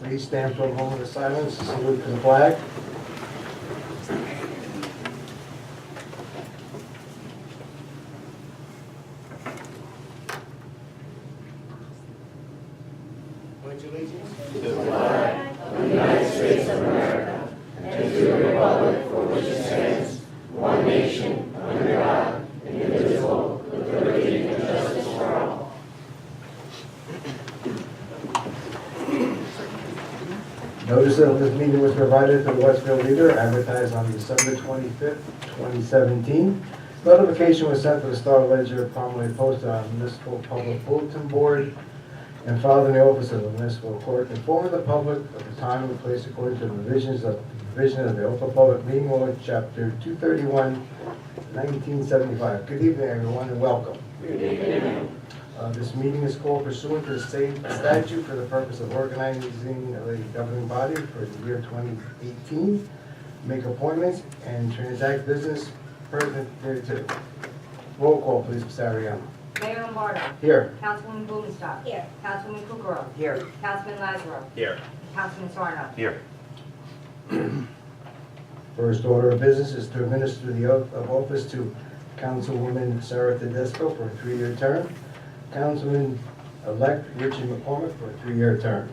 Please stand for a moment of silence, salute to the flag. Pledge allegiance to the flag of the United States of America and to the republic for which it stands, one nation, under God, indivisible, with liberty and justice for all. Notice of this meeting was provided to the Westfield Leader, advertised on December 25th, 2017. Notification was sent to the Star Ledger, promptly posted on the Municipal Public Bulletin Board, and filed in the office of the Municipal Court, informing the public of the time and place according to the provisions of the Open Public Meeting Law, Chapter 231, 1975. Good evening, everyone, and welcome. Good evening. This meeting is called pursuant to the state statute for the purpose of organizing a governing body for the year 2018, make appointments, and transact business pertinent thereto. Roll call, please, Ms. Ariano. Mayor Lombardo. Here. Councilwoman Blumenstock. Here. Councilwoman Kukrow. Here. Councilman Lazaro. Here. Councilman Sarno. Here. First order of business is to administer the oath of office to Councilwoman Sarah Tedesco for a 3-year term. Councilman-elect Richard McCormick for a 3-year term.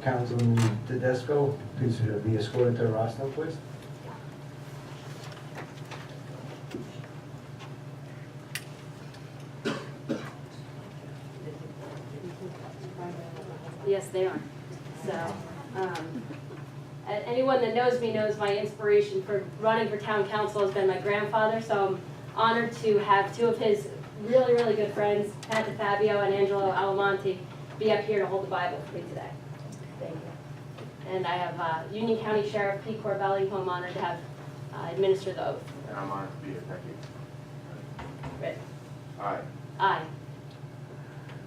Councilman Tedesco, please be escorted to the rostrum, please. Yes, they are. So, anyone that knows me knows my inspiration for running for town council has been my grandfather, so I'm honored to have two of his really, really good friends, Pat DeFabio and Angelo Alamonte, be up here to hold the Bible for me today. Thank you. And I have Union County Sheriff Pete Corbelli, who I'm honored to have administer the oath. And I'm honored to be here. Thank you. Ready? I I,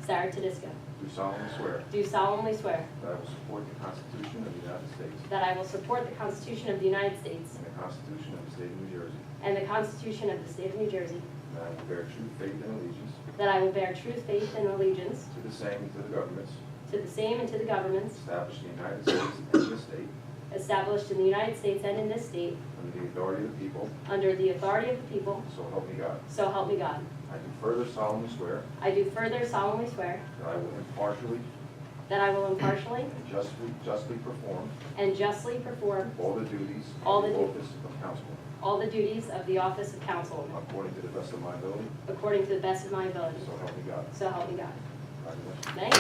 Sarah Tedesco, do solemnly swear do solemnly swear that I will support the Constitution of the United States that I will support the Constitution of the United States and the Constitution of the State of New Jersey, and the Constitution of the State of New Jersey, and that I will bear true faith and allegiance that I will bear true faith and allegiance to the same and to the governments to the same and to the governments established in the United States and this state established in the United States and in this state under the authority of the people, under the authority of the people, so help me God. so help me God. I do further solemnly swear I do further solemnly swear that I will impartially that I will impartially and justly perform and justly perform all the duties All of the the du- office of councilman all the duties of the office of councilman according to the best of my ability, according to the best of my ability, so help me God. so help me God. Congratulations. Thank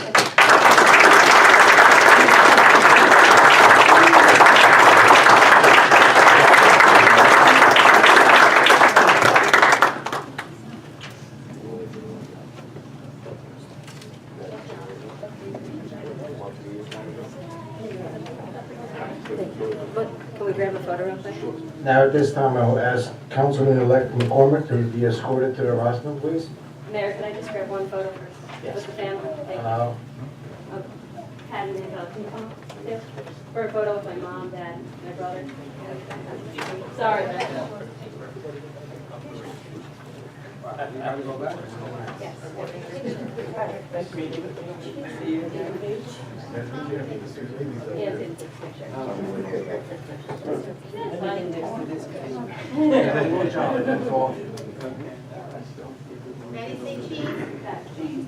you. Can we grab a photo real quick? Now, at this time, I will ask Councilman-elect McCormick to be escorted to the rostrum, please. Mayor, can I just grab one photo first with the family? Thank you. Pat and Angela, can you come up too? For a photo with my mom, dad, my brother. Sorry. Yes. Yeah, take a picture. That's fine. Ready, say cheese?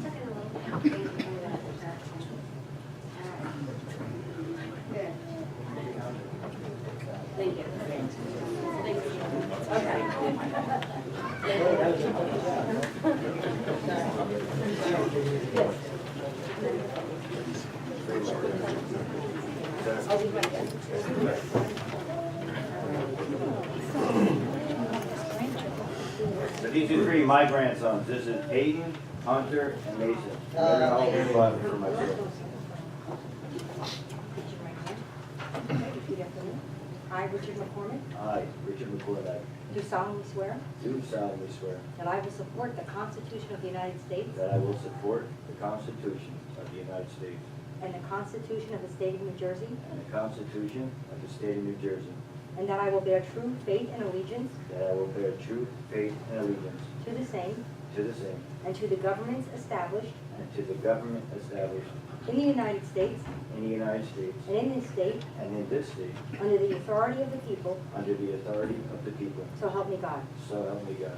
Thank you. Thank you. I'll leave my desk. So these are three of my grandsons. This is Aiden, Hunter, and Mason. They're gonna hold the Bible for myself. I, Richard McCormick, I, Richard McCormick, do solemnly swear do solemnly swear that I will support the Constitution of the United States that I will support the Constitution of the United States and the Constitution of the State of New Jersey, and the Constitution of the State of New Jersey, and that I will bear true faith and allegiance that I will bear true faith and allegiance to the same to the same and to the governments established and to the government established in the United States in the United States and in this state and in this state, under the authority of the people, under the authority of the people, so help me God. so help me God.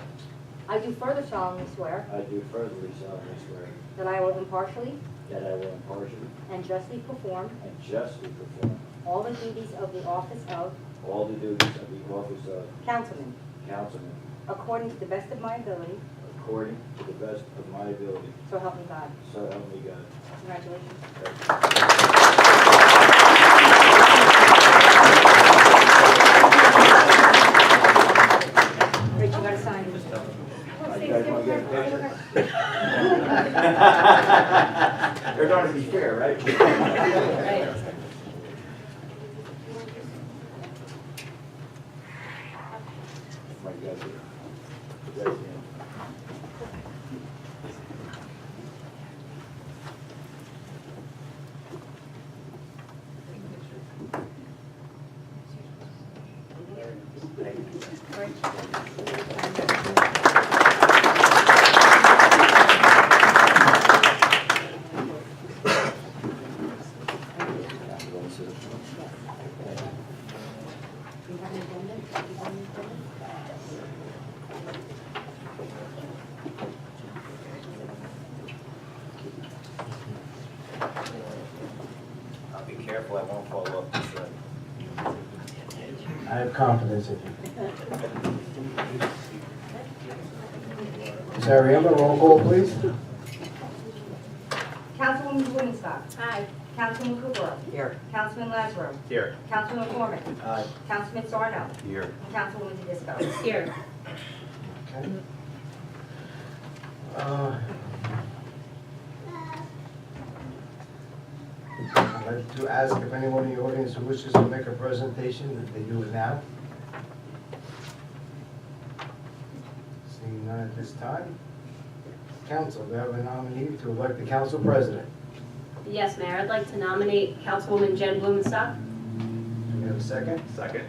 I do further solemnly swear I do further solemnly swear that I will impartially that I will impartially and justly perform and justly perform all the duties of the office of all the duties of the office of councilman councilman according to the best of my ability, according to the best of my ability, so help me God. so help me God. Congratulations. Rich, you gotta sign this. You guys want to get a picture? They're going to be fair, right? My God, you guys, You have an addendum? You have an addendum? I'll be careful, I won't fall off this side. I have confidence in you. Ms. Ariamba, roll call, please. Councilwoman Blumenstock. Aye. Councilman Kukrow. Here. Councilman Lazaro. Here. Councilman McCormick. Aye. Councilman Sarno. Here. And Councilwoman Tedisco. Here. Okay. I'd like to ask if anyone in the audience who wishes to make a presentation, that they do it now. Seeing none at this time. Council, do I have a nominee to elect the council president? Yes, Mayor, I'd like to nominate Councilwoman Jen Blumenstock. Do we have a second? Second.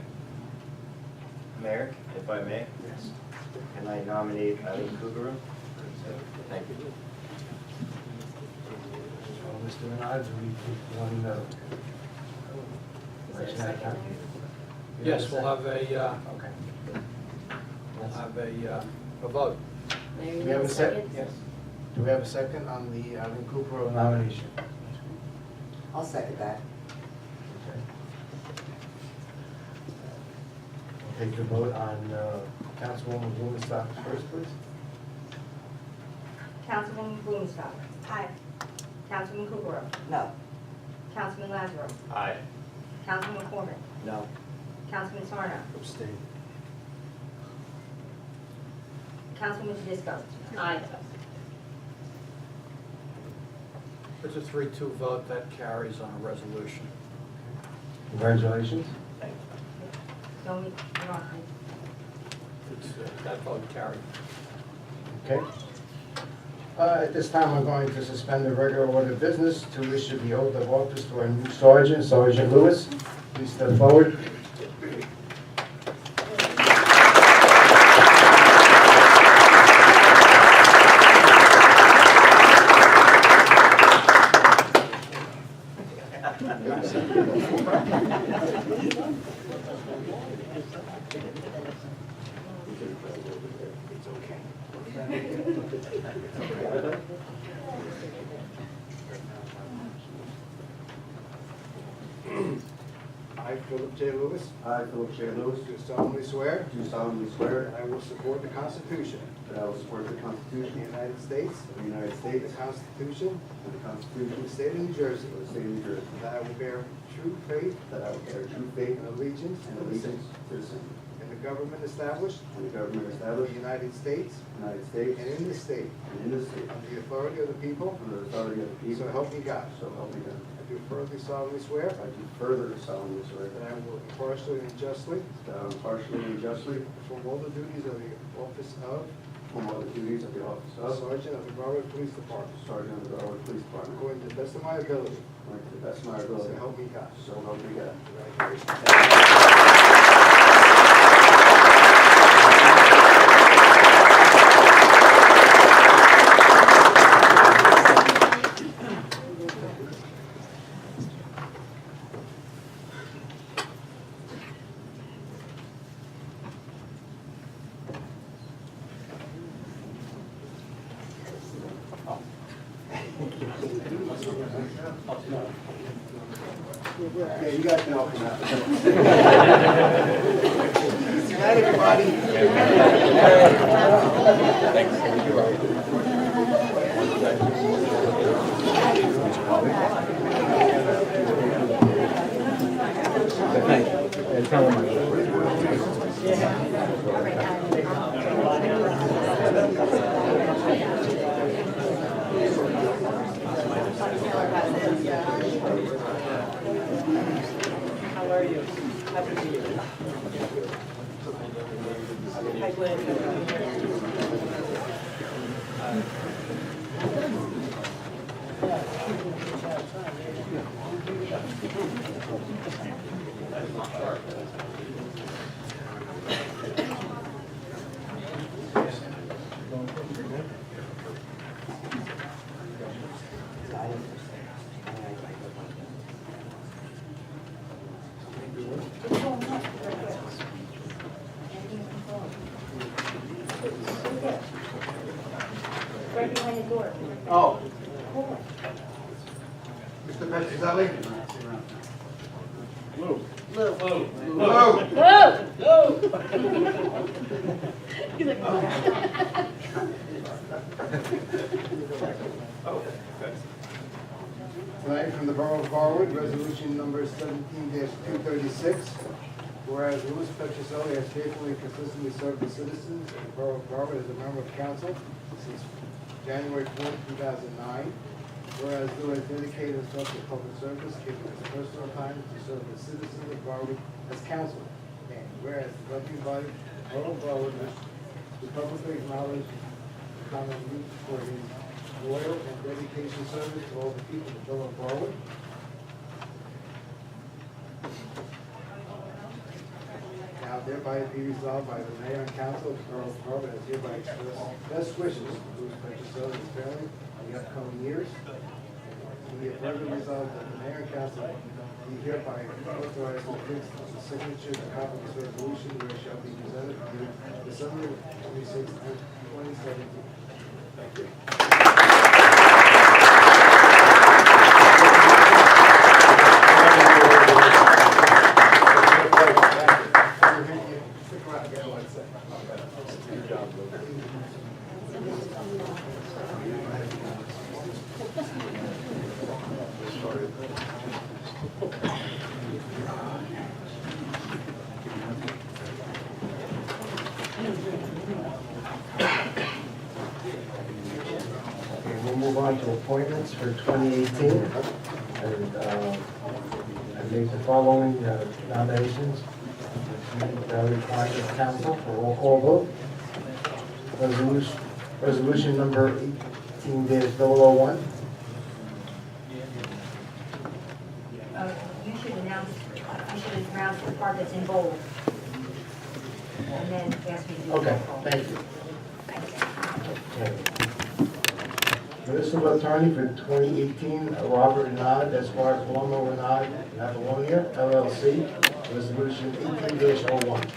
Mayor, if I may, Yes. can I nominate Eileen Cougaroo? Thank you. Well, Mr. Menard, do we keep one, election at a time? Yes, we'll have a, Okay. a vote. Mayor, Do you we have need a second? Yes. Do we have a second on the Eileen Cooper nomination? I'll second that. Okay. We'll take the vote on Councilwoman Blumenstock first, please. Councilwoman Blumenstock. Aye. Councilman Kukrow. No. Councilman Lazaro. Aye. Councilman McCormick. No. Councilman Sarno. Abstain. Councilwoman Tedisco. Aye. It's a 3-2 vote that carries on a resolution. Congratulations. Thank Don't meet, you're on. It's, that vote carried. Okay. At this time, we're going to suspend the regular order of business to issue the oath of office to our new sergeant, Sergeant Lewis. Please step forward. I, Philip J. Lewis, I, Philip J. Lewis, do solemnly swear do solemnly swear that I will support the Constitution that I will support the of Constitution the United States, of the United the States Constitution and the of Constitution the State of New Jersey, of the State of New Jersey, that I will bear true faith that I will bear true faith and allegiance and to the same, allegiance to the same, and the government established and the government of the established United States in the United States and in this state, and in this state, under the authority of the people, under the authority of the people, so help me God. so help me God. I do further solemnly swear I do further solemnly swear that I will impartially and justly that I will impartially and justly perform all the duties of the office of perform all the duties of the office of Sergeant of the Broward Police Department, Sergeant of the Broward Police Department, according to the best of my ability, according to the best of my so ability, help me God. so help me God. Congratulations. Yeah, you guys can help him out. Good night, everybody. Right behind the door. Oh. Mr. Petrozelli? Lou. Tonight from the Borough of Garwood, resolution number 17-236. Whereas Louis Petrozelli has faithfully and consistently served the citizens of the Borough of Garwood as a member of council since January 4, 2009. Whereas Lou has dedicated himself to public service, giving his personal time to serve the citizens of Garwood as council. And whereas the governing body of the Borough of Garwood to publicly acknowledge Common Youth for his loyal and dedication service to all the people of the Borough of Garwood. Now thereby be resolved by the mayor and council of the Borough of Garwood as hereby express best wishes to Louis Petrozelli and his family in the upcoming years. And be it further resolved that the mayor and council be hereby authorized to fix the signature and copy of this resolution where it shall be presented to December 26, 2017. Thank you. Okay, we'll move on to appointments for 2018. And I make the following nominations. Required of council for roll call vote. Resolution number 18-001. You should announce the part that's in bold. And then ask me to do the Okay, roll call. thank you. Thanks. Municipal attorney for 2018, Robert Renaud, Esquire, Paloma Renaud, Apollonia, LLC, resolution 18-01.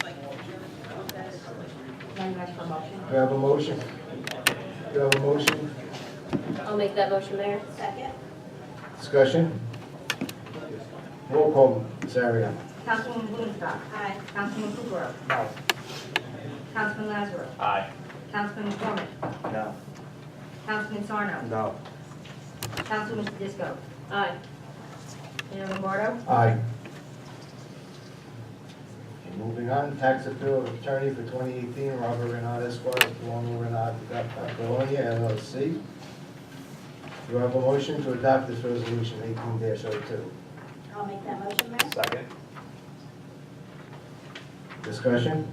Then you ask for a motion. Do I have a motion? Do I have a motion? I'll make that motion, Mayor. Second. Discussion? Roll call, Saria. Councilwoman Blumenstock. Aye. Councilman Kukrow. No. Councilman Lazaro. Aye. Councilman McCormick. No. Councilman Sarno. No. Councilman Disco. Aye. Mayor Lombardo. Aye. Okay, moving on, tax appeal attorney for 2018, Robert Renaud, Esquire, Paloma Renaud, Apollonia, LLC. Do I have a motion to adopt this resolution 18-02? I'll make that motion, Mayor. Second. Discussion?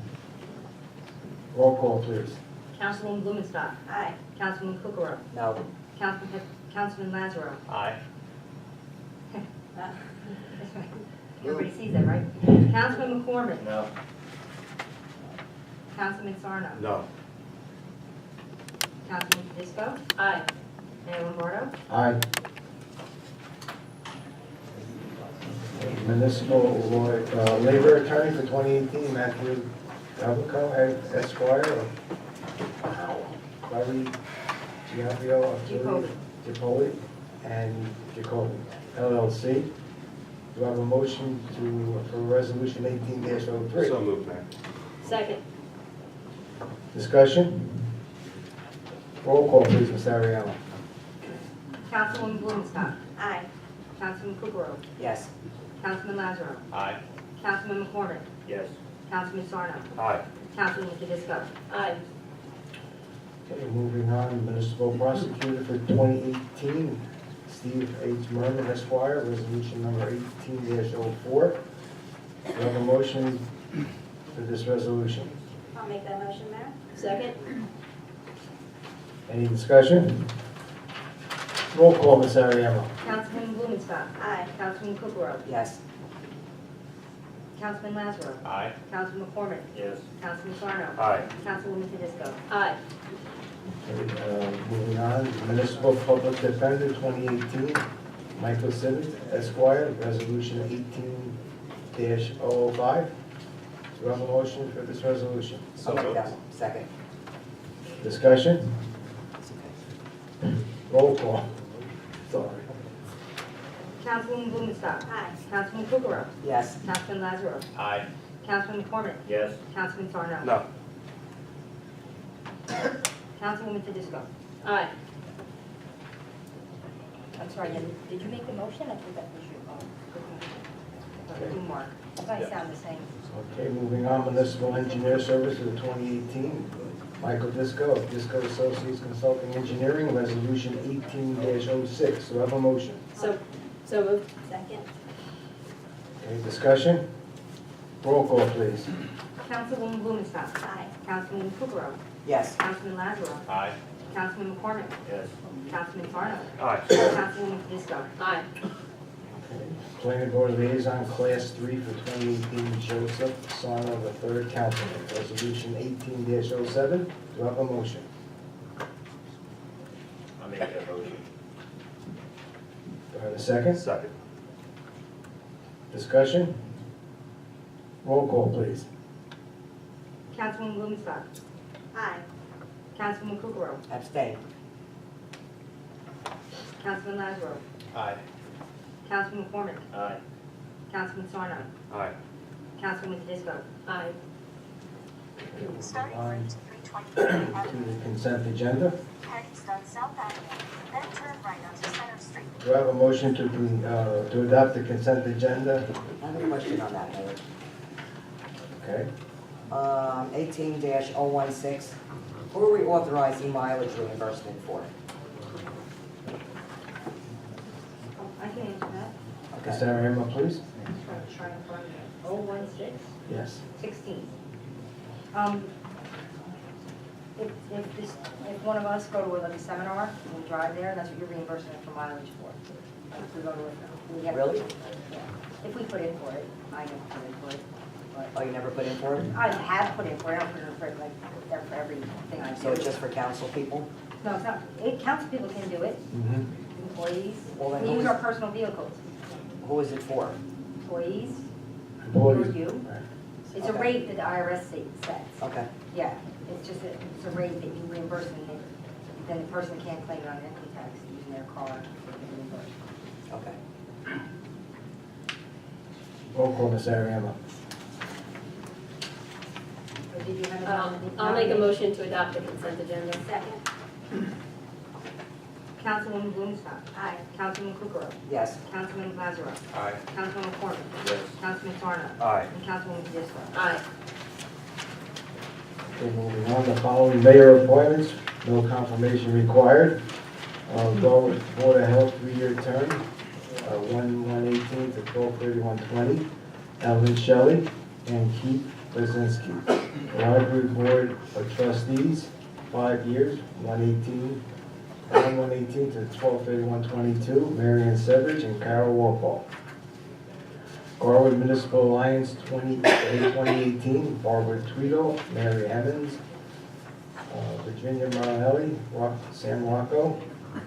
Roll call, please. Councilwoman Blumenstock. Aye. Councilman Kukrow. No. Councilman Lazaro. Aye. Everybody sees that, right? Councilman McCormick. No. Councilman Sarno. No. Councilman Disco. Aye. Mayor Lombardo. Aye. Municipal labor attorney for 2018, Matthew Galvico, Esquire, Larry Giampio, Gipoli. Gipoli, and Jacoby LLC. Do I have a motion for resolution 18-03? So moved, Mayor. Second. Discussion? Roll call, please, Ms. Ariella. Councilwoman Blumenstock. Aye. Councilman Kukrow. Yes. Councilman Lazaro. Aye. Councilman McCormick. Yes. Councilman Sarno. Aye. Councilwoman Tedisco. Aye. Okay, moving on, municipal prosecutor for 2018, Steve H. Merman Esquire, resolution number 18-04. Do I have a motion for this resolution? I'll make that motion, Mayor. Second. Any discussion? Roll call, Ms. Ariella. Councilwoman Blumenstock. Aye. Councilman Kukrow. Yes. Councilman Lazaro. Aye. Councilman McCormick. Yes. Councilman Sarno. Aye. Councilwoman Tedisco. Aye. Okay, moving on, municipal public defender 2018, Michael Simmons Esquire, resolution 18-005. Do I have a motion for this resolution? I'll make that one. Second. Discussion? Roll call. Sorry. Councilwoman Blumenstock. Aye. Councilman Kukrow. Yes. Councilman Lazaro. Aye. Councilman McCormick. Yes. Councilman Sarno. No. Councilwoman Tedisco. Aye. I'm sorry, did you make the motion? I think that was your, Mark. I thought you sounded the same. Okay, moving on, municipal engineer service for 2018, Michael Disco of Disco Associates Consulting Engineering, resolution 18-06. Do I have a motion? So moved. Second. Okay, discussion? Roll call, please. Councilwoman Blumenstock. Aye. Councilman Kukrow. Yes. Councilman Lazaro. Aye. Councilman McCormick. Yes. Councilman Sarno. Aye. Councilwoman Tedisco. Aye. Okay. Planning Board Liaison, Class 3 for 2018, Joseph Sarno III, Councilman, resolution 18-07. Do I have a motion? I'll make that motion. Do I have a second? Second. Discussion? Roll call, please. Councilwoman Blumenstock. Aye. Councilman Kukrow. Abstain. Councilman Lazaro. Aye. Councilman McCormick. Aye. Councilman Sarno. Aye. Councilwoman Tedisco. Aye. Starting On route 320 to Avenue, the consent agenda. heading South Avenue, then turn right onto Center Street. Do I have a motion to adopt the consent agenda? I have a question on that, Mayor. Okay. 18-016, who are we authorizing mileage reimbursement for? I can answer that. Ms. Okay. Ariema, please. Try and find it. 016. Yes. 16. If one of us go to like a seminar and we drive there, that's what you're reimbursing us for mileage for. If we go to we have- Really? Yeah. If we put in for it, I don't put in for it. Oh, But you never put in for it? I have put in for it, I don't put in for it like for everything I do. So it's just for council people? No, it's not. Council people can do it, Mm-hmm. employees. Well, then We who use is- our personal vehicles. Who is it for? Employees, Employees. you. It's a Okay. rate that the IRS sets. Okay. Yeah, it's just it's a rate that you reimburse and then the person can't claim it on income tax using their car for the reimbursement. Okay. Roll call, Ms. Ariema. So did you have a I'll make a motion to adopt the consent agenda. Second. Councilwoman Blumenstock. Aye. Councilman Kukrow. Yes. Councilman Lazaro. Aye. Councilman McCormick. Yes. Councilman Sarno. Aye. And Councilwoman Tedisco. Aye. Okay, moving on, the following mayor appointments, no confirmation required. Board of Health, 3-year term, 1/1/18 to 12/31/20. Ellen Shelley and Keith Blazinski. Library Board of Trustees, 5 years, 1/1/18 to 12/31/22. Marion Severs and Carol Walpole. Garwood Municipal Alliance 2018, Barbara Tweedle, Mary Evans, Virginia Marinelli, Sam Rocco,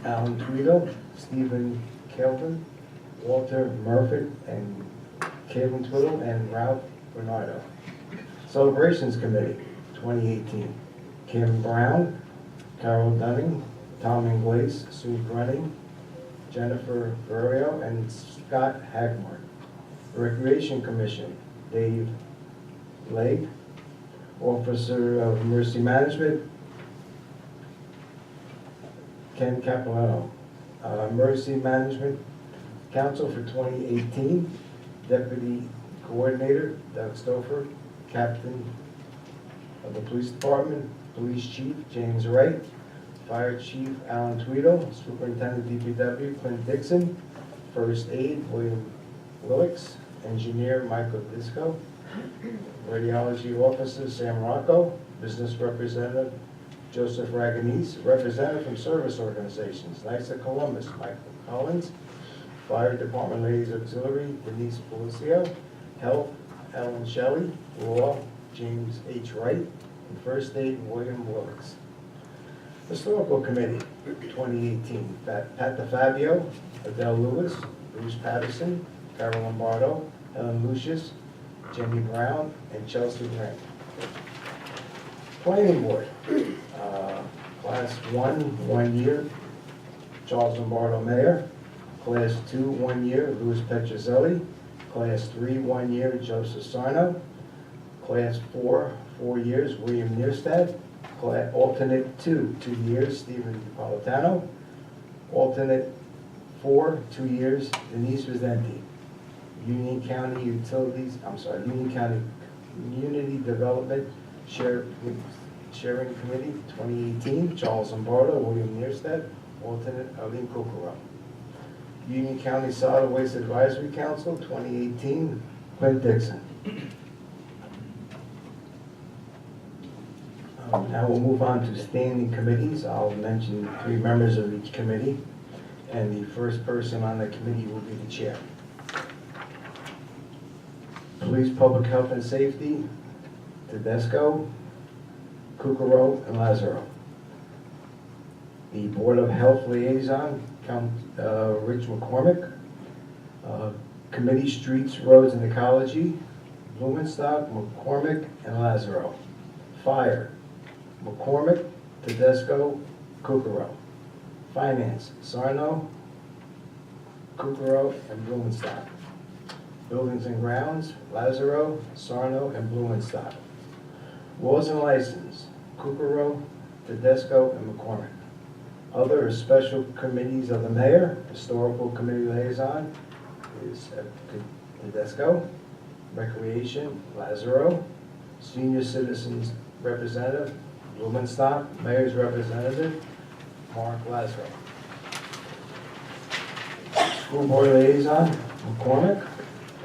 Alan Tweedle, Stephen Kelvin, Walter Murphy, and Kevin Twiddle, and Ralph Bernardo. Celebrations Committee 2018, Kim Brown, Carol Dunning, Tom Inglace, Sue Grunning, Jennifer Ferrario and Scott Hagmore. Recreation Commission, Dave Legg. Officer of Emergency Management, Ken Capilano. Emergency Management Council for 2018, Deputy Coordinator Doug Stouffer, Captain of the Police Department, Police Chief James Wright, Fire Chief Alan Tweedle, Superintendent DPW Clint Dixon, First Aid William Willix, Engineer Michael Disco, Radiology Officer Sam Rocco, Business Representative Joseph Raganese, Representative from Service Organizations, Knights of Columbus, Michael Collins, Fire Department Ladies Auxiliary Denise Policio, Health Ellen Shelley, Law James H. Wright, and First Aid William Willix. Historical Committee, 2018, Pat DeFabio, Adele Lewis, Bruce Patterson, Carol Lombardo, Helen Lucius, Jenny Brown, and Chelsea Grant. Planning Board, Class 1, 1 year, Charles Lombardo Mayor. Class 2, 1 year, Louis Petrozelli. Class 3, 1 year, Joseph Sarno. Class 4, 4 years, William Neerstad. Alternate 2, 2 years, Stephen Napolitano. Alternate 4, 2 years, Denise Vizzenti. Union County Union County Community Development Sharing Committee, 2018, Charles Lombardo, William Neerstead, alternate Arlene Kokoro. Union County Solid Waste Advisory Council, 2018, Clint Dixon. Now we'll move on to standing committees. I'll mention 3 members of each committee, and the first person on the committee will be the chair. Police, Public Health and Safety, Tedesco, Kukaro, and Lazaro. The Board of Health Liaison, Rich McCormick. Committee, Streets, Roads, and Ecology, Blumenstock, McCormick, and Lazaro. Fire, McCormick, Tedesco, Kukaro. Finance, Sarno, Kukaro, and Blumenstock. Buildings and Grounds, Lazaro, Sarno, and Blumenstock. Laws and License, Kukaro, Tedesco, and McCormick. Other special committees of the mayor, Historical Committee Liaison is Tedesco. Recreation, Lazaro. Senior Citizens Representative, Blumenstock. Mayor's Representative, Mark Lazaro. School Board Liaison, McCormick.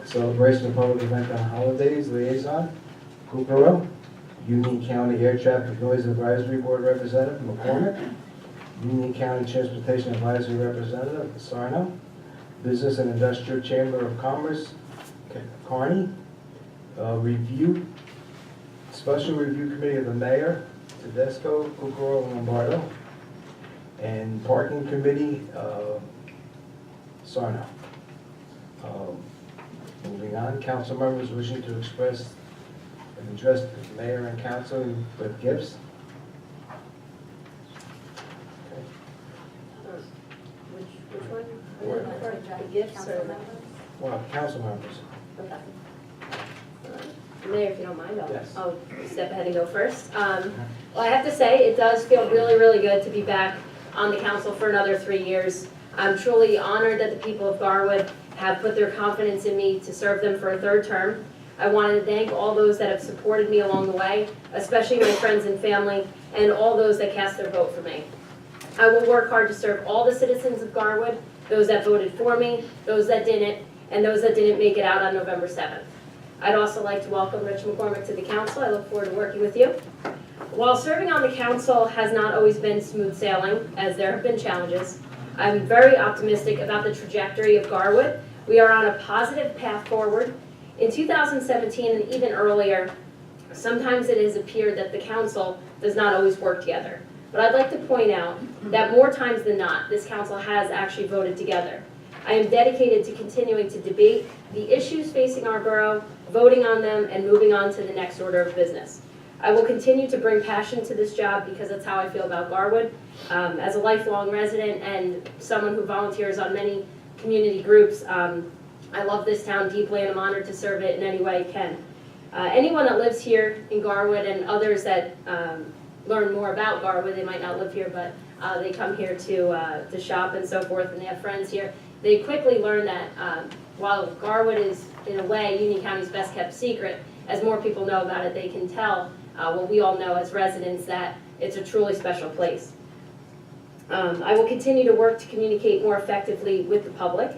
Celebration of Public Event and Holidays Liaison, Kukaro. Union County Air Traffic Noise Advisory Board Representative, McCormick. Union County Transportation Advisory Representative, Sarno. Business and Industrial Chamber of Commerce, Carney. Special Review Committee of the Mayor, Tedesco, Kukaro, and Lombardo. And Parking Committee, Sarno. Moving on, council members wishing to express and address the mayor and council with gifts. Which one? Or- The gifts Council or? members? Well, council members. Okay. Mayor, if you don't mind, Yes. I'll step ahead and go first. Well, I have to say, it does feel really, really good to be back on the council for another 3 years. I'm truly honored that the people of Garwood have put their confidence in me to serve them for a 3rd term. I wanted to thank all those that have supported me along the way, especially my friends and family, and all those that cast their vote for me. I will work hard to serve all the citizens of Garwood, those that voted for me, those that didn't, and those that didn't make it out on November 7th. I'd also like to welcome Rich McCormick to the council. I look forward to working with you. While serving on the council has not always been smooth sailing, as there have been challenges, I'm very optimistic about the trajectory of Garwood. We are on a positive path forward. In 2017 and even earlier, sometimes it has appeared that the council does not always work together. But I'd like to point out that more times than not, this council has actually voted together. I am dedicated to continuing to debate the issues facing our borough, voting on them, and moving on to the next order of business. I will continue to bring passion to this job because that's how I feel about Garwood. As a lifelong resident and someone who volunteers on many community groups, I love this town deeply and I'm honored to serve it in any way I can. Anyone that lives here in Garwood and others that learn more about Garwood, they might not live here, but they come here to shop and so forth, and they have friends here. They quickly learn that while Garwood is, in a way, Union County's best kept secret, as more people know about it, they can tell what we all know as residents, that it's a truly special place. I will continue to work to communicate more effectively with the public.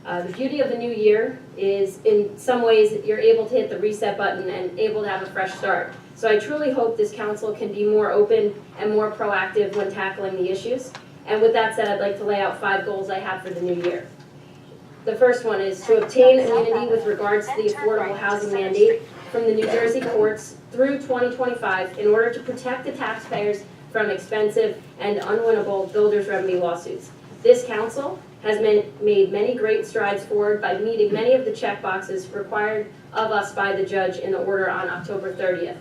The beauty of the new year is, in some ways, you're able to hit the reset button and able to have a fresh start. So I truly hope this council can be more open and more proactive when tackling the issues. And with that said, I'd like to lay out 5 goals I have for the new year. The first one is to obtain immunity with regards to the affordable housing mandate from the New Jersey courts through 2025 in order to protect the taxpayers from expensive and unwinnable builder's remedy lawsuits. This council has made many great strides forward by meeting many of the checkboxes required of us by the judge in the order on October 30th.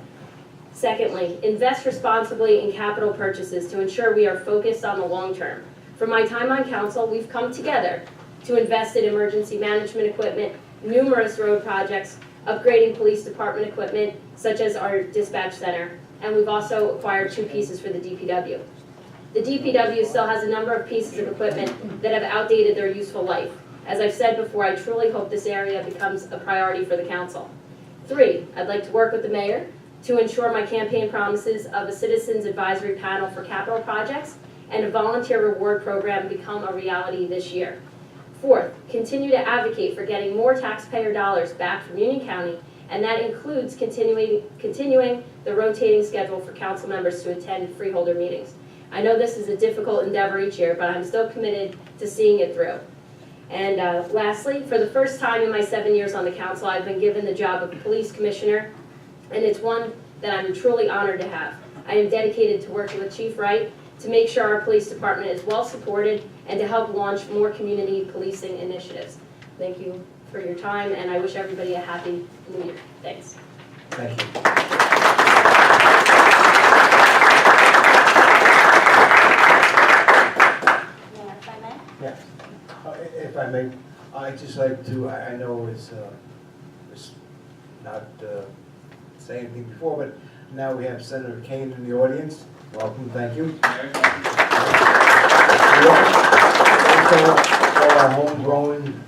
Secondly, invest responsibly in capital purchases to ensure we are focused on the long term. From my time on council, we've come together to invest in emergency management equipment, numerous road projects, upgrading police department equipment, such as our dispatch center, and we've also acquired 2 pieces for the DPW. The DPW still has a number of pieces of equipment that have outdated their useful life. As I've said before, I truly hope this area becomes a priority for the council. 3, I'd like to work with the mayor to ensure my campaign promises of a citizens advisory panel for capital projects and a volunteer reward program become a reality this year. 4th, continue to advocate for getting more taxpayer dollars back from Union County, and that includes continuing the rotating schedule for council members to attend freeholder meetings. I know this is a difficult endeavor each year, but I'm still committed to seeing it through. And lastly, for the first time in my 7 years on the council, I've been given the job of police commissioner, and it's one that I'm truly honored to have. I am dedicated to working with Chief Wright to make sure our police department is well supported and to help launch more community policing initiatives. Thank you for your time, and I wish everybody a happy new year. Thanks. Thank you. Mayor, if I may? Yes. If I may, I'd just like to, I know it's not saying anything before, but now we have Senator Kane in the audience. Welcome, thank you. Also, all our homegrown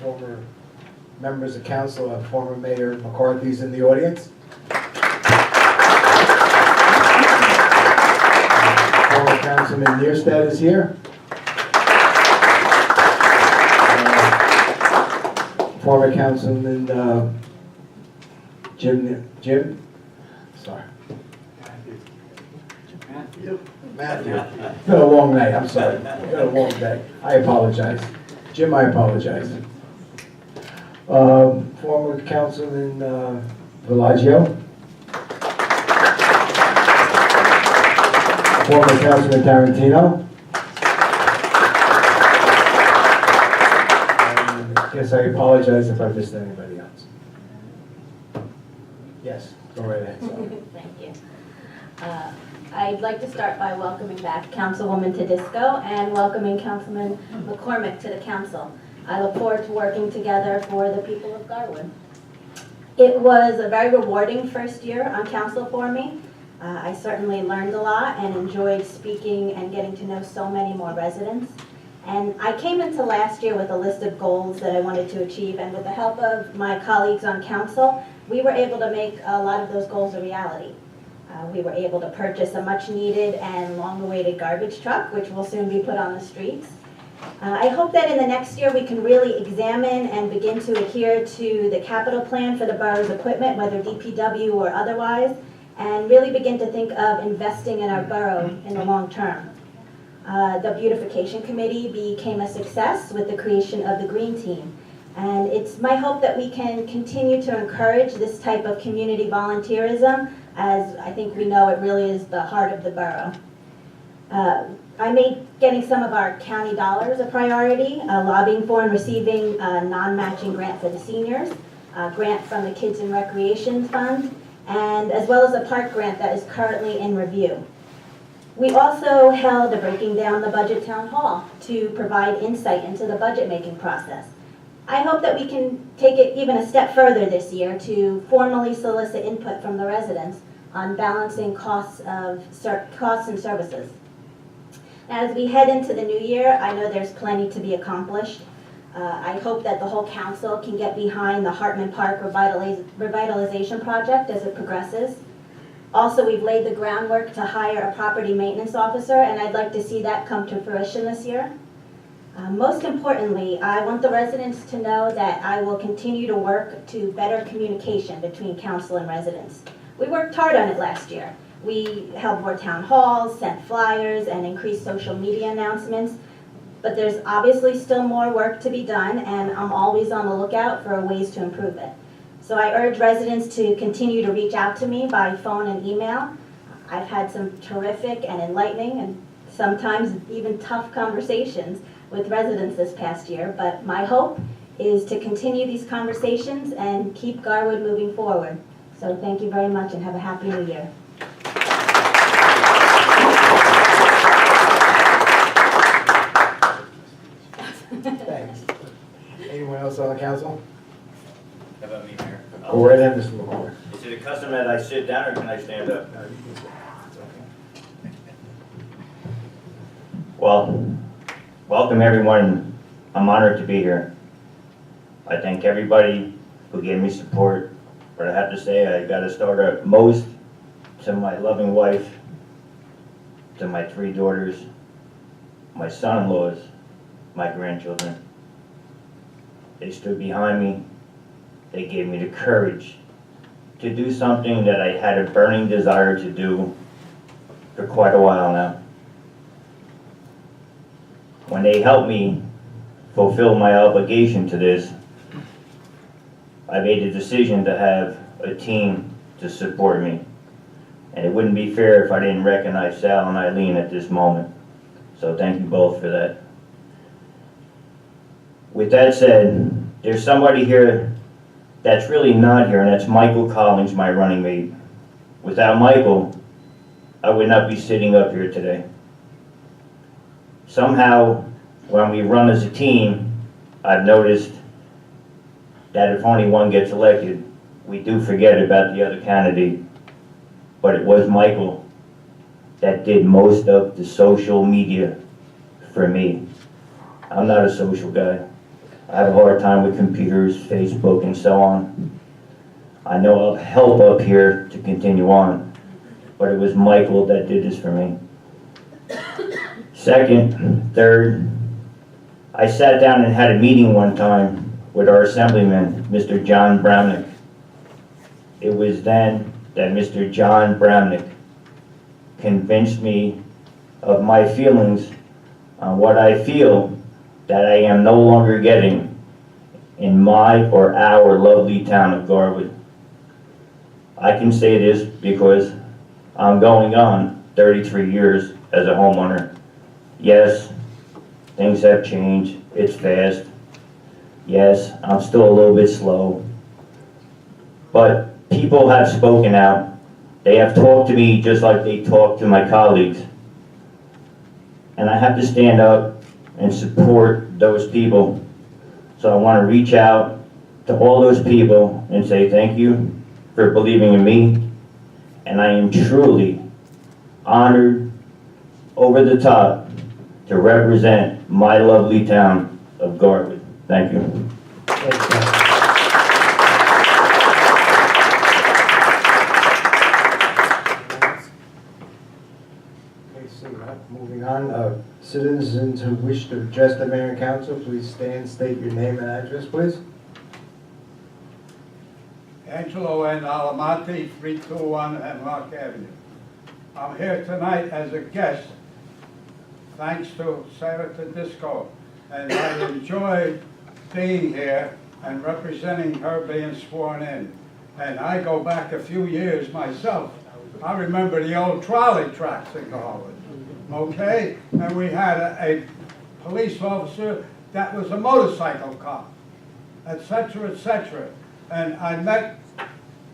former members of council and former Mayor McCarthy's in the audience. Former Councilman Nierstedt is here. Former Councilman Jim, sorry. Matthew. It's been a long night, I'm sorry. It's been a long day. I apologize. Jim, I apologize. Former Councilman Villaggio. Former Councilman Tarantino. Yes, I apologize if I missed anybody else. Yes, go right ahead. Sorry. Thank you. I'd like to start by welcoming back Councilwoman Tedisco and welcoming Councilman McCormick to the council. I look forward to working together for the people of Garwood. It was a very rewarding first year on council for me. I certainly learned a lot and enjoyed speaking and getting to know so many more residents. And I came into last year with a list of goals that I wanted to achieve, and with the help of my colleagues on council, we were able to make a lot of those goals a reality. We were able to purchase a much-needed and long-awaited garbage truck, which will soon be put on the streets. I hope that in the next year we can really examine and begin to adhere to the capital plan for the borough's equipment, whether DPW or otherwise, and really begin to think of investing in our borough in the long term. The beautification committee became a success with the creation of the Green Team. And it's my hope that we can continue to encourage this type of community volunteerism, as I think we know it really is the heart of the borough. I made getting some of our county dollars a priority, lobbying for and receiving a non-matching grant for the seniors, a grant from the Kids and Recreation Fund, and as well as a park grant that is currently in review. We also held a Breaking Down the Budget Town Hall to provide insight into the budget-making process. I hope that we can take it even a step further this year to formally solicit input from the residents on balancing costs and services. As we head into the new year, I know there's plenty to be accomplished. I hope that the whole council can get behind the Hartman Park revitalization project as it progresses. Also, we've laid the groundwork to hire a property maintenance officer, and I'd like to see that come to fruition this year. Most importantly, I want the residents to know that I will continue to work to better communication between council and residents. We worked hard on it last year. We held more town halls, sent flyers, and increased social media announcements. But there's obviously still more work to be done, and I'm always on the lookout for ways to improve it. So I urge residents to continue to reach out to me by phone and email. I've had some terrific and enlightening and sometimes even tough conversations with residents this past year, but my hope is to continue these conversations and keep Garwood moving forward. So thank you very much and have a happy new year. Thanks. Anyone else on the council? How about me, Mayor? Go right ahead, Mr. McCormick. Is it a custom that I sit down or can I stand up? No, you can sit. It's okay. Well, welcome everyone. I'm honored to be here. I thank everybody who gave me support, but I have to say I got to start out most to my loving wife, to my 3 daughters, my son-in-laws, my grandchildren. They stood behind me. They gave me the courage to do something that I had a burning desire to do for quite a while now. When they helped me fulfill my obligation to this, I made a decision to have a team to support me. And it wouldn't be fair if I didn't recognize Sal and Eileen at this moment. So thank you both for that. With that said, there's somebody here that's really not here, and that's Michael Collins, my running mate. Without Michael, I would not be sitting up here today. Somehow, when we run as a team, I've noticed that if only one gets elected, we do forget about the other candidate. But it was Michael that did most of the social media for me. I'm not a social guy. I have a hard time with computers, Facebook, and so on. I know I'll help up here to continue on, but it was Michael that did this for me. Second, third, I sat down and had a meeting one time with our assemblyman, Mr. John Bramnick. It was then that Mr. John Bramnick convinced me of my feelings on what I feel that I am no longer getting in my or our lovely town of Garwood. I can say this because I'm going on 33 years as a homeowner. Yes, things have changed. It's fast. Yes, I'm still a little bit slow. But people have spoken out. They have talked to me just like they talk to my colleagues. And I have to stand up and support those people. So I want to reach out to all those people and say thank you for believing in me. And I am truly honored, over the top, to represent my lovely town of Garwood. Thank you. Moving on, citizens who wish to address the mayor and council, please stand, state your name and address, please. Angelo N. Alamonte, 321 Hemlock Avenue. I'm here tonight as a guest, thanks to Senator Disco, and I enjoyed being here and representing her being sworn in. And I go back a few years myself. I remember the old trolley tracks in Garwood, okay? And we had a police officer that was a motorcycle cop, etc., etc. And I met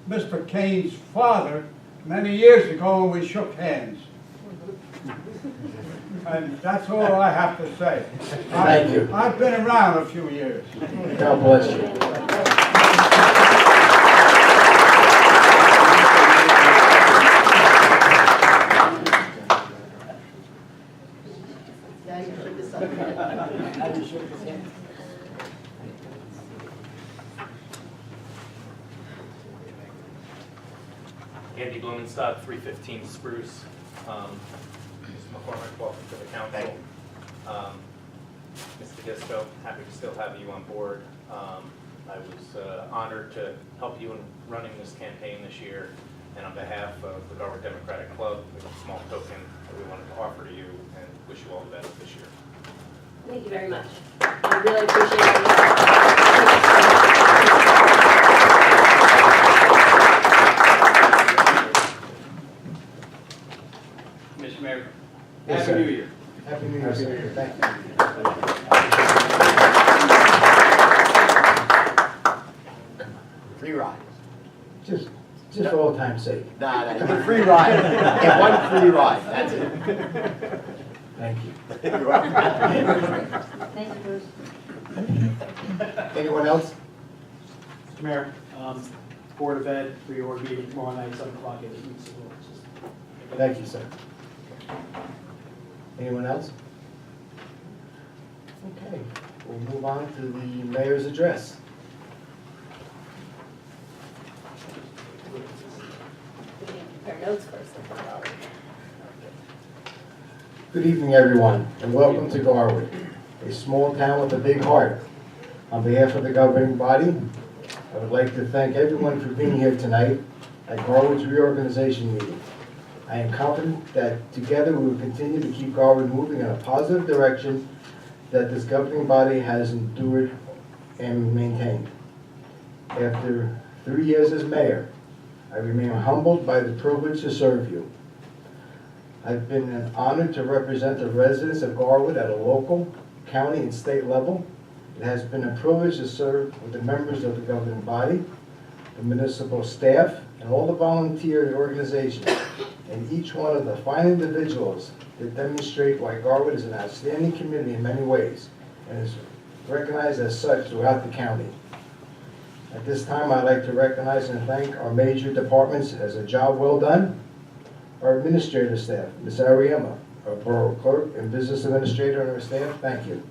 Mr. Kane's father many years ago, and we shook hands. And that's all I have to say. Thank you. I've been around a few years. God bless you. Andy Blumenstock, 315 Spruce. Mr. McCormick, welcome to the council. Mr. Disco, happy to still have you on board. I was honored to help you in running this campaign this year, and on behalf of the Garwood Democratic Club, we have a small token that we wanted to offer to you and wish you all the best this year. Thank you very much. I really appreciate it. Mr. Mayor, Yes, Happy sir. New Year. Happy New Year, sir. Thank you. Free ride. Just for old time's sake. Nah, free ride. Get one free ride, that's it. Thank you. You're welcome. Thank you, Bruce. Anyone else? Mr. Mayor, Board of Ed, reorg meeting tomorrow night, 7 o'clock at the East. Thank you, sir. Anyone else? Okay, we'll move on to the mayor's address. Prepare notes first. Good evening, everyone, and welcome to Garwood, a small town with a big heart. On behalf of the governing body, I would like to thank everyone for being here tonight at Garwood's reorganization meeting. I am confident that together we will continue to keep Garwood moving in a positive direction that this governing body has endured and maintained. After 3 years as mayor, I remain humbled by the privilege to serve you. I've been honored to represent the residents of Garwood at a local, county, and state level. It has been a privilege to serve with the members of the governing body, the municipal staff, and all the volunteer organizations, and each one of the fine individuals that demonstrate why Garwood is an outstanding community in many ways, and is recognized as such throughout the county. At this time, I'd like to recognize and thank our major departments as a job well done. Our administrative staff, Ms. Ariema, our borough clerk and business administrator and our staff, thank you.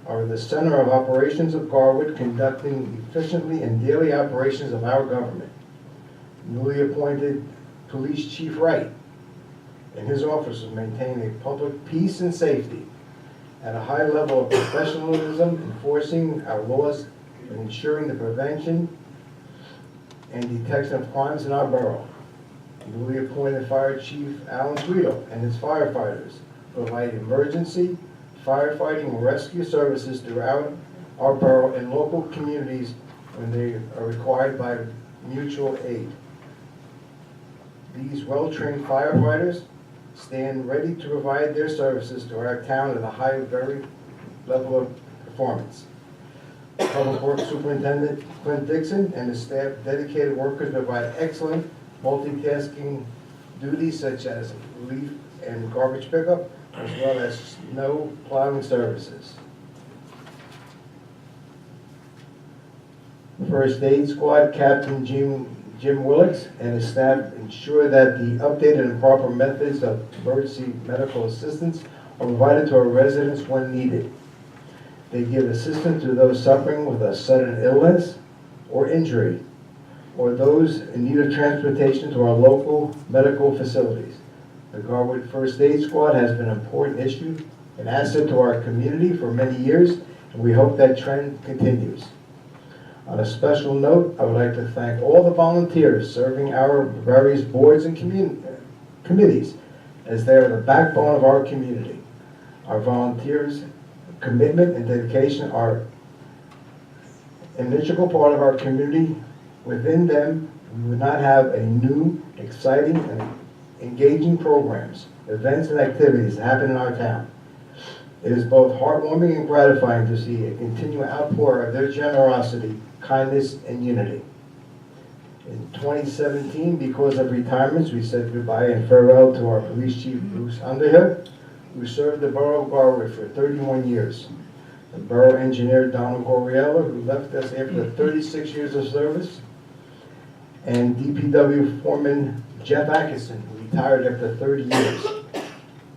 Are the center of operations of Garwood, conducting efficiently and daily operations of our government. Newly appointed Police Chief Wright and his officers maintain a public peace and safety at a high level of professionalism, enforcing our laws and ensuring the prevention and detection of crimes in our borough. Newly appointed Fire Chief Alan Tweedle and his firefighters provide emergency, firefighting, and rescue services throughout our borough and local communities when they are required by mutual aid. These well-trained firefighters stand ready to provide their services to our town at a high, very level of performance. Public Works Superintendent Clint Dixon and his staff, dedicated workers, provide excellent multitasking duties such as leaf and garbage pickup, as well as snow plowing services. First Aid Squad Captain Jim Willits and his staff ensure that the updated and proper methods of emergency medical assistance are provided to our residents when needed. They give assistance to those suffering with a sudden illness or injury, or those in need of transportation to our local medical facilities. The Garwood First Aid Squad has been an important issue, an asset to our community for many years, and we hope that trend continues. On a special note, I would like to thank all the volunteers serving our various boards and committees, as they are the backbone of our community. Our volunteers' commitment and dedication are an integral part of our community. Within them, we would not have a new, exciting, and engaging programs, events, and activities that happen in our town. It is both heartwarming and gratifying to see a continual outpour of their generosity, kindness, and unity. In 2017, because of retirements, we said goodbye and farewell to our police chief, Bruce Underhill, who served the borough of Garwood for 31 years. The borough engineer, Donald Goriello, who left us after 36 years of service. And DPW foreman Jeff Atkinson, who retired after 30 years.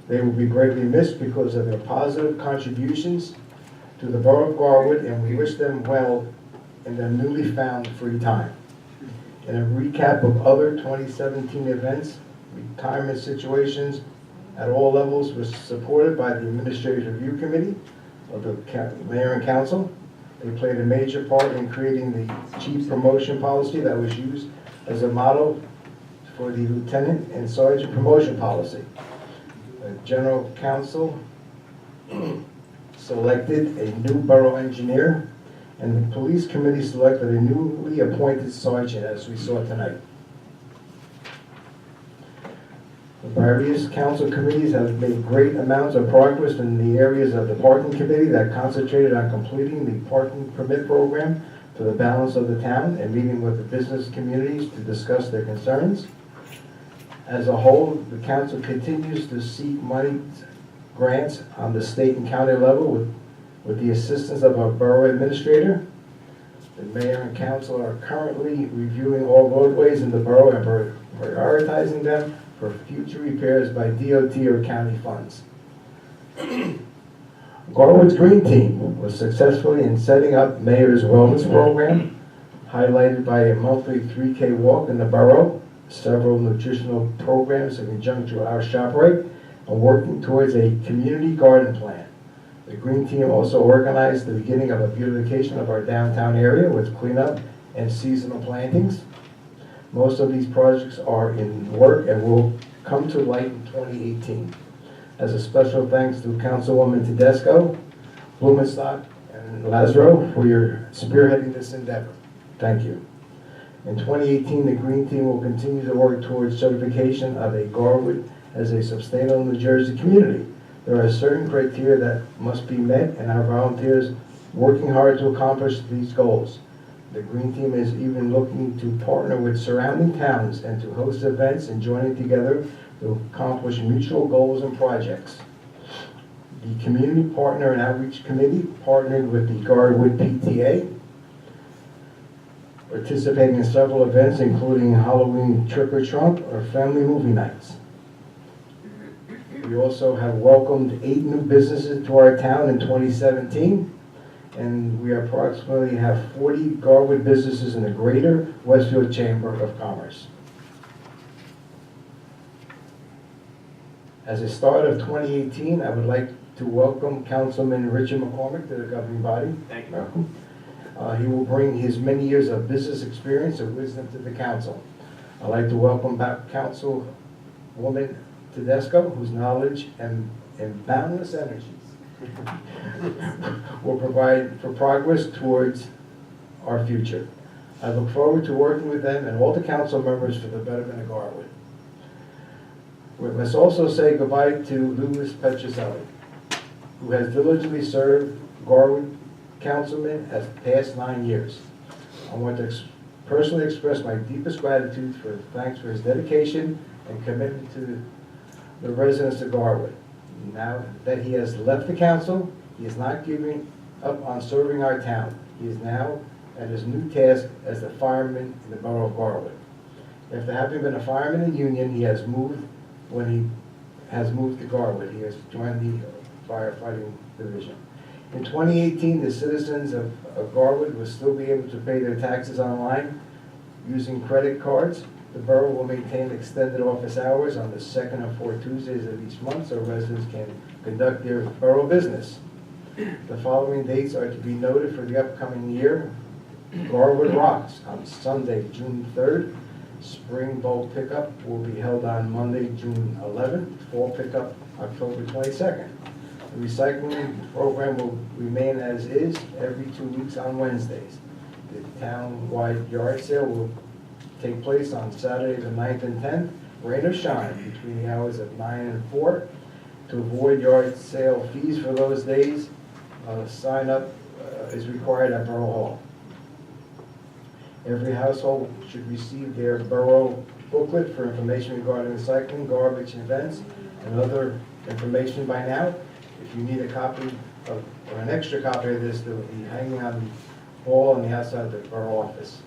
They will be greatly missed because of their positive contributions to the borough of Garwood, and we wish them well in their newly found free time. In a recap of other 2017 events, retirement situations at all levels was supported by the Administrative Review Committee of the Mayor and Council. They played a major part in creating the chief promotion policy that was used as a model for the lieutenant and sergeant promotion policy. The General Counsel selected a new borough engineer, and the police committee selected a newly appointed sergeant, as we saw tonight. The various council committees have made great amounts of progress in the areas of the parking committee that concentrated on completing the parking permit program for the balance of the town and meeting with the business communities to discuss their concerns. As a whole, the council continues to seek money grants on the state and county level with the assistance of our borough administrator. The mayor and council are currently reviewing all roadways in the borough and prioritizing them for future repairs by DOT or county funds. Garwood's Green Team was successfully in setting up Mayor's Wellness Program, highlighted by a monthly 3K walk in the borough, several nutritional programs in conjunction with our ShopRite, and working towards a community garden plan. The Green Team also organized the beginning of a beautification of our downtown area with cleanup and seasonal plantings. Most of these projects are in work and will come to light in 2018. As a special thanks to Councilwoman Tedesco, Blumenstock, and Lazaro for your spearheading this endeavor. Thank you. In 2018, the Green Team will continue to work towards certification of a Garwood as a sustainable New Jersey community. There are certain criteria that must be met, and our volunteers working hard to accomplish these goals. The Green Team is even looking to partner with surrounding towns and to host events and joining together to accomplish mutual goals and projects. The Community Partner and Outreach Committee partnered with the Garwood PTA, participating in several events including Halloween trick-or-trunk or family movie nights. We also have welcomed 8 new businesses to our town in 2017, and we approximately have 40 Garwood businesses in the greater Westfield Chamber of Commerce. As a start of 2018, I would like to welcome Councilman Richard McCormick to the governing body. Thank you. Welcome. He will bring his many years of business experience and wisdom to the council. I'd like to welcome back Councilwoman Tedesco, whose knowledge and boundless energies will provide for progress towards our future. I look forward to working with them and all the council members for the betterment of Garwood. We must also say goodbye to Louis Petroselli, who has diligently served Garwood councilman as the past 9 years. I want to personally express my deepest gratitude for thanks for his dedication and commitment to the residents of Garwood. Now that he has left the council, he is not giving up on serving our town. He is now at his new task as the fireman in the borough of Garwood. After having been a fireman in Union, he has moved to Garwood. He has joined the firefighting division. In 2018, the citizens of Garwood will still be able to pay their taxes online using credit cards. The borough will maintain extended office hours on the 2nd and 4th Tuesdays of each month so residents can conduct their borough business. The following dates are to be noted for the upcoming year. Garwood Rocks on Sunday, June 3rd. Spring bulk pickup will be held on Monday, June 11th. Fall pickup, October 22nd. The recycling program will remain as is every 2 weeks on Wednesdays. The town-wide yard sale will take place on Saturday the 9th and 10th, rain or shine, between the hours of 9 and 4. To avoid yard sale fees for those days, sign up is required at Borough Hall. Every household should receive their borough booklet for information regarding recycling, garbage, events, and other information by now. If you need a copy of, or an extra copy of this, they'll be hanging on the wall on the outside of the borough office.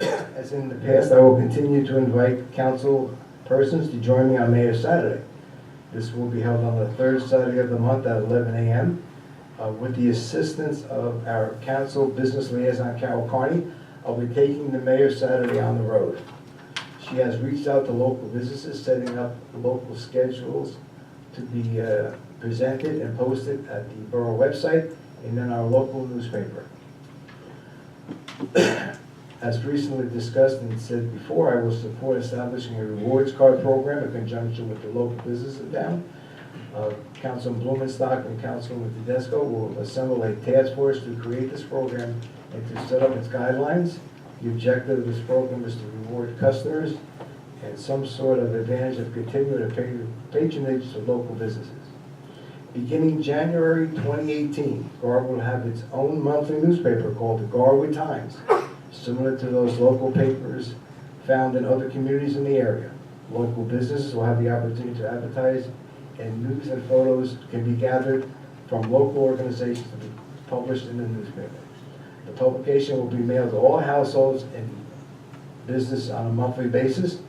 As in the past, I will continue to invite council persons to join me on Mayor's Saturday. This will be held on the third Saturday of the month at 11 a.m. With the assistance of our council business liaison, Carol Carney, I'll be taking the Mayor's Saturday on the road. She has reached out to local businesses, setting up local schedules to be presented and posted at the borough website and in our local newspaper. As recently discussed and said before, I will support establishing a rewards card program in conjunction with the local businesses in town. Councilman Blumenstock and Councilman Tedesco will assemble a task force to create this program and to set up its guidelines. The objective of this program is to reward customers and some sort of advantage of continuing to patronage to local businesses. Beginning January 2018, Garwood will have its own monthly newspaper called the Garwood Times, similar to those local papers found in other communities in the area. Local businesses will have the opportunity to advertise, and news and photos can be gathered from local organizations to be published in the newspaper. The publication will be mailed to all households and business on a monthly basis.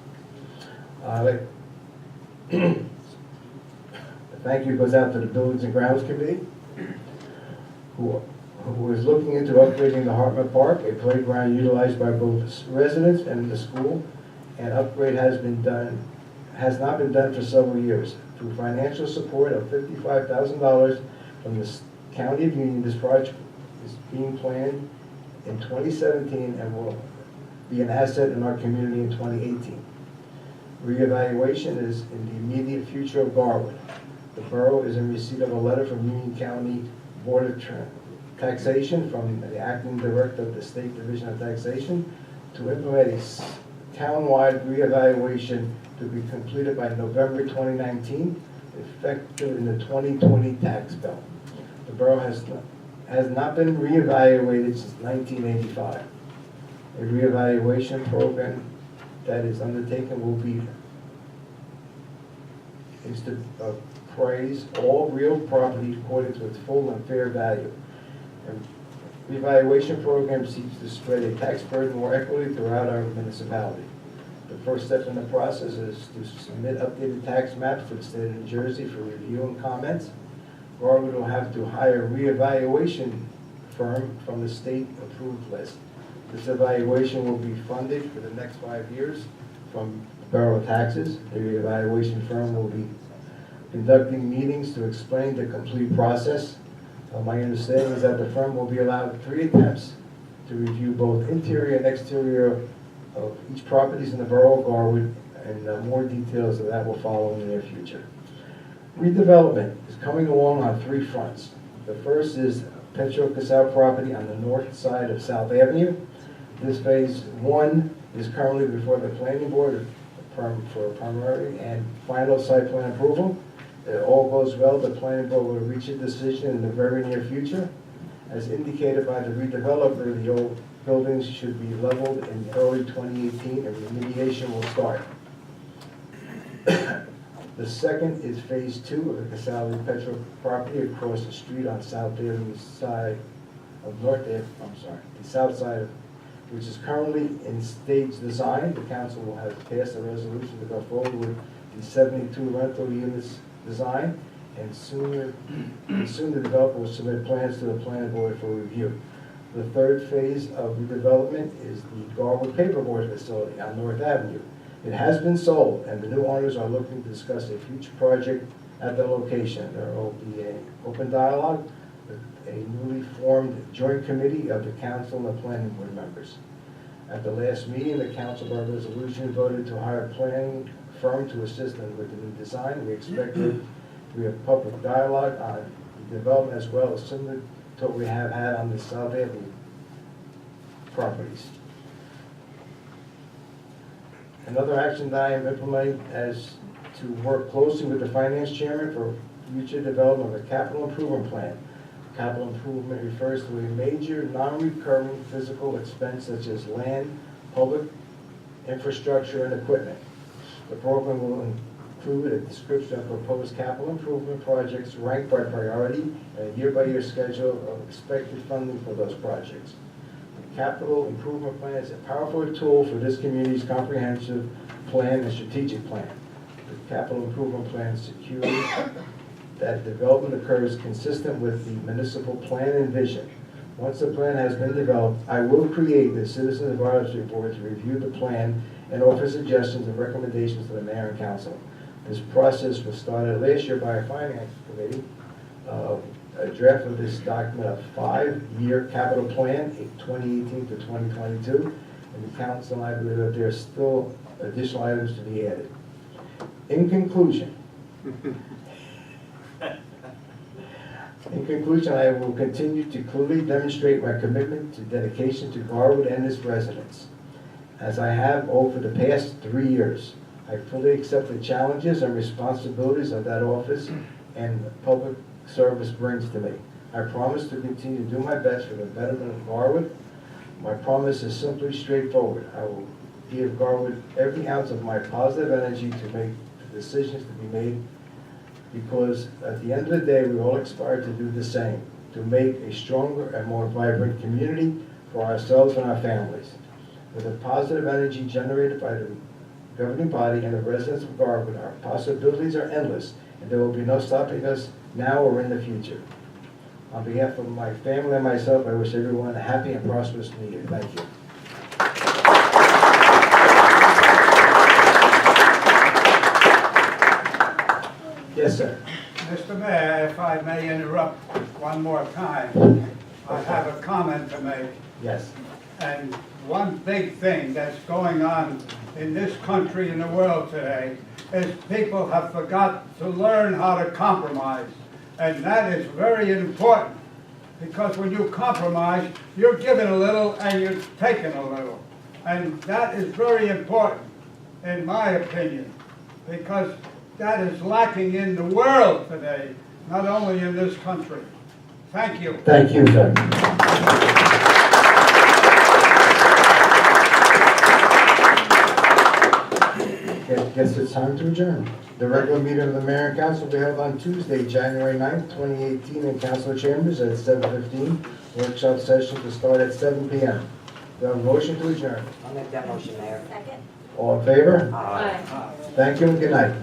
Thank you goes out to the Buildings and Grounds Committee, who is looking into upgrading the Hartman Park, a playground utilized by both residents and the school. An upgrade has not been done for several years. Through financial support of $55,000 from the County of Union, this project is being planned in 2017 and will be an asset in our community in 2018. Reevaluation is in the immediate future of Garwood. The borough is in receipt of a letter from Union County Board of Taxation from the acting director of the State Division of Taxation to implement a town-wide reevaluation to be completed by November 2019, effective in the 2020 tax bill. The borough has not been reevaluated since 1985. A reevaluation program that is undertaken is to appraise all real property according to its full and fair value. A revaluation program seeks to spread a tax burden more equitably throughout our municipality. The first step in the process is to submit updated tax maps to the state of New Jersey for review and comments. Garwood will have to hire a reevaluation firm from the state approved list. This evaluation will be funded for the next 5 years from borough taxes. The reevaluation firm will be conducting meetings to explain the complete process. My understanding is that the firm will be allowed 3 attempts to review both interior and exterior of each properties in the borough of Garwood, and more details of that will follow in the near future. Redevelopment is coming along on 3 fronts. The first is Petro Casal property on the north side of South Avenue. This phase 1 is currently before the planning board for preliminary and final site plan approval. If all goes well, the planning board will reach a decision in the very near future. As indicated by the redeveloper, the old buildings should be leveled in early 2018 and remediation will start. The second is phase 2 of the Casale Petro property across the street on South Avenue side of North Avenue, the south side, which is currently in stage design. The council will have passed a resolution to go forward with the 72 rental units design, and soon the developer will submit plans to the planning board for review. The third phase of redevelopment is the Garwood paperboard facility on North Avenue. It has been sold, and the new owners are looking to discuss a future project at the location. There will be an open dialogue with a newly formed joint committee of the council and the planning board members. At the last meeting, the council by resolution voted to hire a planning firm to assist them with the new design. We expect there to be a public dialogue on the development as well as similar to what we have had on the South Avenue properties. Another action that I am implementing is to work closely with the finance chairman for future development of a capital improvement plan. Capital improvement refers to a major non-recurring physical expense such as land, public infrastructure, and equipment. The program will include a description of proposed capital improvement projects ranked by priority and a year-by-year schedule of expected funding for those projects. The capital improvement plan is a powerful tool for this community's comprehensive plan and strategic plan. The capital improvement plan secures that development occurs consistent with the municipal plan and vision. Once the plan has been developed, I will create the Citizen Advisory Board to review the plan and offer suggestions and recommendations to the mayor and council. This process was started last year by a finance committee. A draft of this document, a 5-year capital plan, 2018 to 2022, and the council and I believe that there are still additional items to be added. In conclusion, I will continue to clearly demonstrate my commitment to dedication to Garwood and its residents. As I have over the past 3 years, I fully accept the challenges and responsibilities of that office and public service brings to me. I promise to continue to do my best for the betterment of Garwood. My promise is simply straightforward. I will give Garwood every ounce of my positive energy to make the decisions to be made, because at the end of the day, we all aspire to do the same, to make a stronger and more vibrant community for ourselves and our families. With the positive energy generated by the governing body and the residents of Garwood, our possibilities are endless, and there will be no stopping us now or in the future. On behalf of my family and myself, I wish everyone a happy and prosperous New Year. Thank you. Yes, sir. Mr. Mayor, if I may interrupt one more time, I have a comment to make. Yes. And one big thing that's going on in this country and the world today is people have forgot to learn how to compromise. And that is very important, because when you compromise, you're giving a little and you're taking a little. And that is very important, in my opinion, because that is lacking in the world today, not only in this country. Thank you. Thank you, sir. Guess it's time to adjourn. The regular meeting of the mayor and council will be held on Tuesday, January 9th, 2018, in council chambers at 7:15. Workshop session to start at 7 p.m. Do I have a motion to adjourn? I'll make that motion, Mayor. Second? All in favor? Aye. Thank you and good night.